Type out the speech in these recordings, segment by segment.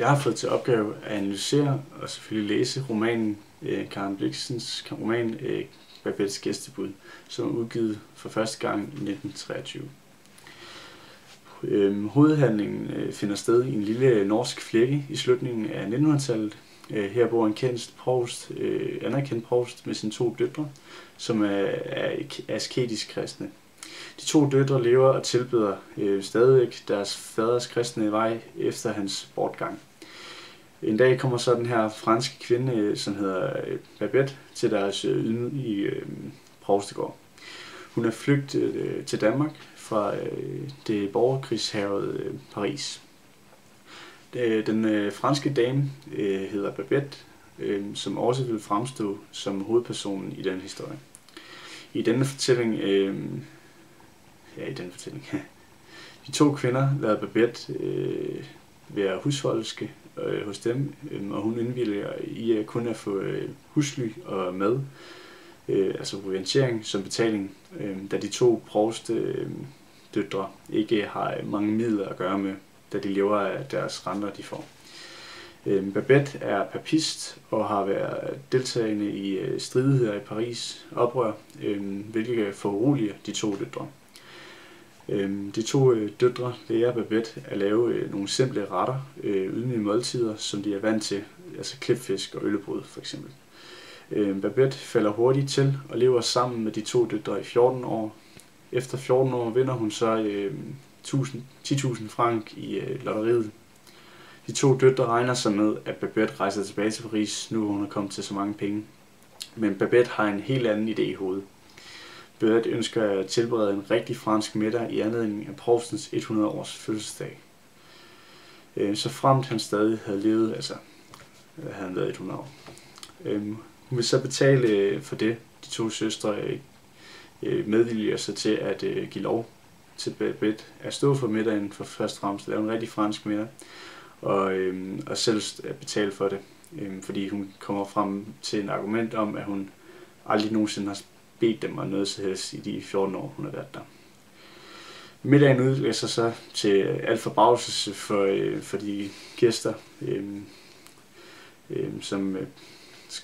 Jeg har fået til opgave at analysere og selvfølgelig læse romanen, Karen Blixens roman Babettes gæstebud, som er udgivet for første gang i 1923. Hovedhandlingen finder sted i en lille norsk flække i slutningen af 1900-tallet. Her bor en anerkendt provst med sine 2 døtre, som er asketisk kristne. De 2 døtre lever og tilbeder stadigvæk deres faders kristne vej efter hans bortgang. En dag kommer så den her franske kvinde, som hedder Babette, til deres ydmyge provstegård. Hun er flygtet til Danmark fra det borgerkrigshærgede Paris. Den franske dame hedder Babette, som også vil fremstå som hovedpersonen i den historie. I denne fortælling, de 2 kvinder lader Babette være husholderske hos dem, og hun indvilliger i kun at få husly og mad, altså proviantering som betaling, da de 2 provstedøtre ikke har mange midler at gøre med, da de lever af deres renter, de får. Babette er papist og har været deltagende i stridigheder i Paris oprør, hvilket foruroliger de 2 døtre. De 2 døtre lærer Babette at lave nogle simple retter, ydmyge måltider, som de er vant til, altså klipfisk og øllebrød for eksempel. Babette falder hurtigt til og lever sammen med de 2 døtre i 14 år. Efter 14 år vinder hun så 10.000 franc i lotteriet. De 2 døtre regner sig med, at Babette rejser tilbage til Paris, nu hvor hun er kommet til så mange penge. Men Babette har en helt anden idé i hovedet. Babette ønsker at tilberede en rigtig fransk middag i anledning af provstens 100-års fødselsdag. Så fremt han stadig havde levet, altså havde han været 100 år. Hun vil så betale for det. De 2 søstre medvilliger sig til at give lov til Babette at stå for middagen, for først og fremmest at lave en rigtig fransk middag, og selv betale for det, fordi hun kommer frem til et argument om, at hun aldrig nogensinde har bedt dem om noget så helst i de 14 år, hun har været der. Middagen udvikler sig så til alt forbavselse for de gæster, som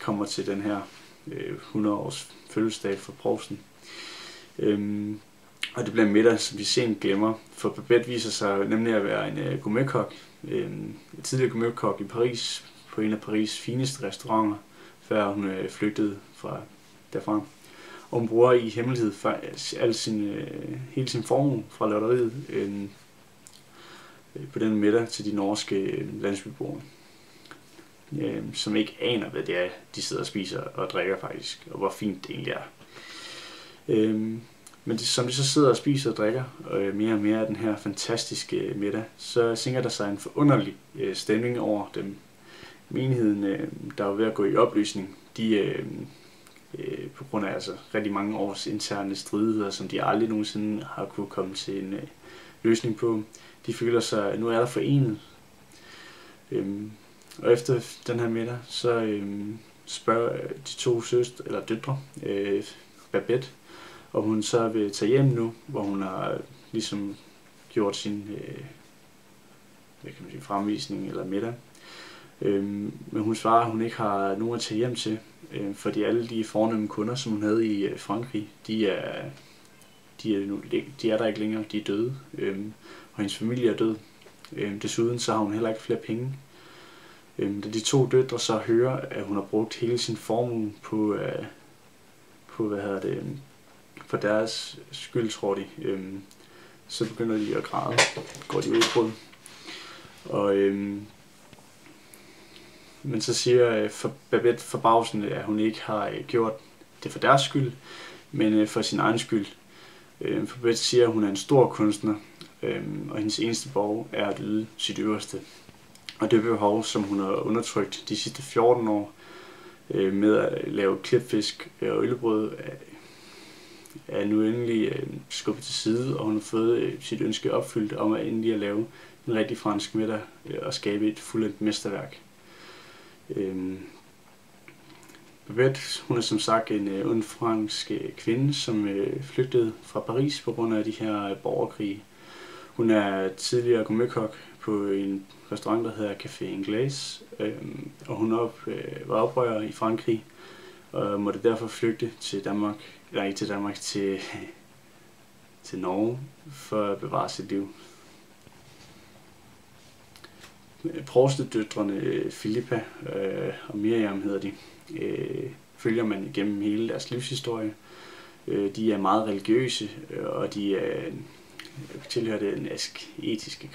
kommer til den her 100-års fødselsdag for provsten. Og det bliver en middag, som de sent glemmer, for Babette viser sig nemlig at være en gourmetkok, tidligere gourmetkok i Paris, på en af Paris' fineste restauranter, før hun flygtede derfra. Og hun bruger i hemmelighed hele sin formue fra lotteriet på den middag til de norske landsbyboere, som ikke aner, hvad det er, de sidder og spiser og drikker faktisk, og hvor fint det egentlig er. Men som de så sidder og spiser og drikker mere og mere af den her fantastiske middag, så sænker der sig en forunderlig stemning over dem. Menigheden, der var ved at gå i opløsning, på grund af altså rigtig mange års interne stridigheder, som de aldrig nogensinde har kunne komme til en løsning på. De føler sig, at nu er der forenet. Og efter den her middag, så spørger de 2 døtre, Babette, og hun så vil tage hjem nu, hvor hun har ligesom gjort sin fremvisning eller middag. Men hun svarer, at hun ikke har nogen at tage hjem til, fordi alle de fornemme kunder, som hun havde i Frankrig, de er der ikke længere, de er døde, og hendes familie er død. Desuden så har hun heller ikke flere penge. Da de 2 døtre så hører, at hun har brugt hele sin formue på for deres skyld, tror de, så begynder de at græde, går de ud i brud. Men så siger Babette forbavsende, at hun ikke har gjort det for deres skyld, men for sin egen skyld. Babette siger, at hun er en stor kunstner, og hendes eneste behov er at yde sit øverste. Og det behov, som hun har undertrykt de sidste 14 år med at lave klipfisk og øllebrød, er nu endelig skubbet til side, og hun har fået sit ønske opfyldt om at endelig at lave en rigtig fransk middag og skabe et fuldendt mesterværk. Babette, hun er som sagt en ung fransk kvinde, som flygtede fra Paris på grund af de her borgerkrige. Hun er tidligere gourmetkok på en restaurant, der hedder Café Ingles, og hun var oprører i Frankrig, og måtte derfor flygte til Danmark, eller ikke til Danmark, til Norge, for at bevare sit liv. Provstedøtrene Filippa og Miriam hedder de, følger man igennem hele deres livshistorie. De er meget religiøse, og de tilhører den asketiske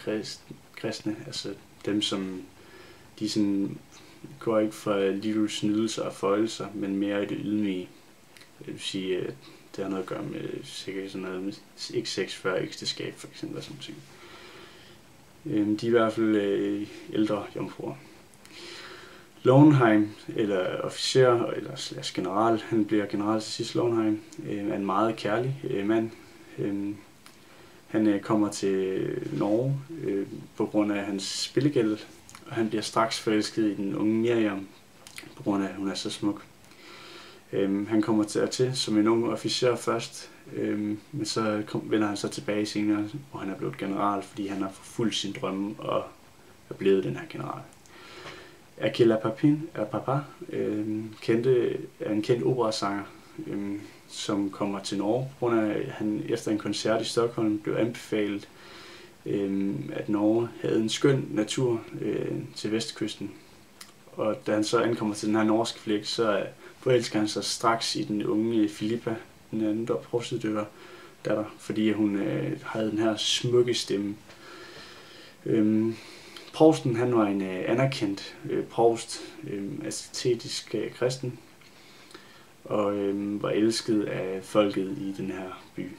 kristne, altså dem, som de sådan går ikke for livets nydelser og føjelser, men mere i det ydmyge. Det vil sige, at det har noget at gøre med sikkert sådan noget med ikke sex før ægteskab, for eksempel, og sådan ting. De er i hvert fald ældre jomfruer. Lowenheim, eller officer, eller general, han bliver general til sidst. Lowenheim er en meget kærlig mand. Han kommer til Norge på grund af hans spillegæld, og han bliver straks forelsket i den unge Miriam, på grund af at hun er så smuk. Han kommer til som en ung officer først, men så vender han så tilbage senere, hvor han er blevet general, fordi han har forfulgt sin drømme og er blevet den her general. Achille Papa er en kendt operasanger, som kommer til Norge, på grund af at han efter en koncert i Stockholm blev anbefalet, at Norge havde en skøn natur til vestkysten. Og da han så ankommer til den her norske flæk, så forelsker han sig straks i den unge Filippa, den anden provstedøtter datter, fordi hun havde den her smukke stemme. Provsten, han var en anerkendt provst, asketisk kristen, og var elsket af folket i den her by.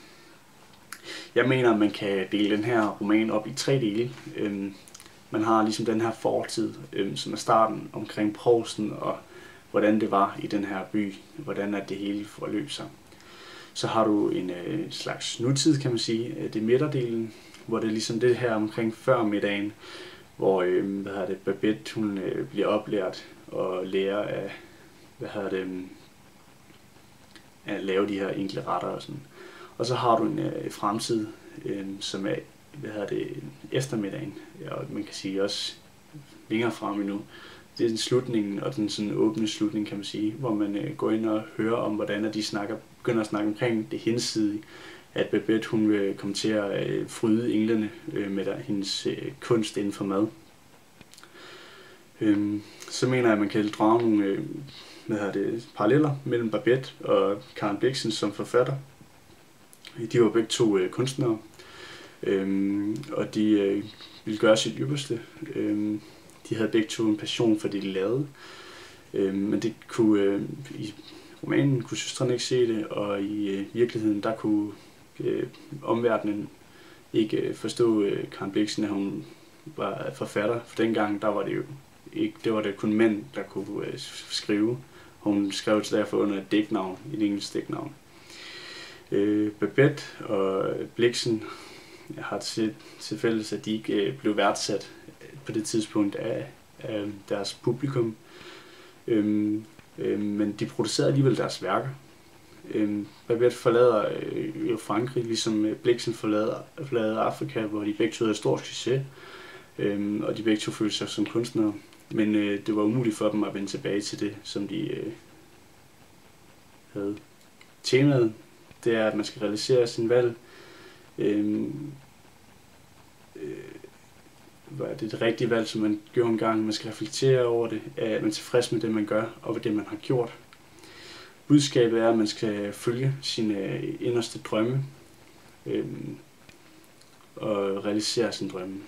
Jeg mener, at man kan dele den her roman op i 3 dele. Man har ligesom den her fortid, som er starten omkring provsten, og hvordan det var i den her by, hvordan det hele forløb sig. Så har du en slags nutid, kan man sige, det er midterdelen, hvor det er ligesom det her omkring før middagen, hvor Babette hun bliver oplært og lærer af at lave de her enkle retter og sådan. Og så har du en fremtid, som er eftermiddagen, og man kan sige også længere frem endnu. Det er den slutningen, og den sådan åbne slutning, kan man sige, hvor man går ind og hører om, hvordan de begynder at snakke omkring det hinsidige, at Babette hun vil komme til at fryde englene med hendes kunst inden for mad. Så mener jeg, at man kan drage nogle paralleller mellem Babette og Karen Blixen som forfatter. De var begge 2 kunstnere, og de ville gøre sit ypperste. De havde begge 2 en passion for det, de lavede, men det kunne i romanen kunne søstrene ikke se det, og i virkeligheden der kunne omverdenen ikke forstå Karen Blixen, at hun var forfatter. For dengang der var det jo ikke, det var det kun mænd, der kunne skrive. Hun skrev derfor under et dæknavn, et engelsk dæknavn. Babette og Blixen har til fælles, at de ikke blev værdsat på det tidspunkt af deres publikum, men de producerede alligevel deres værker. Babette forlader Frankrig, ligesom Blixen forlader Afrika, hvor de begge 2 havde stor succes, og de begge 2 følte sig som kunstnere, men det var umuligt for dem at vende tilbage til det, som de havde. Temaet, det er, at man skal realisere sin valg. Det er det rigtige valg, som man gjorde en gang. Man skal reflektere over det, at man er tilfreds med det, man gør, og det, man har gjort. Budskabet er, at man skal følge sine inderste drømme og realisere sine drømme.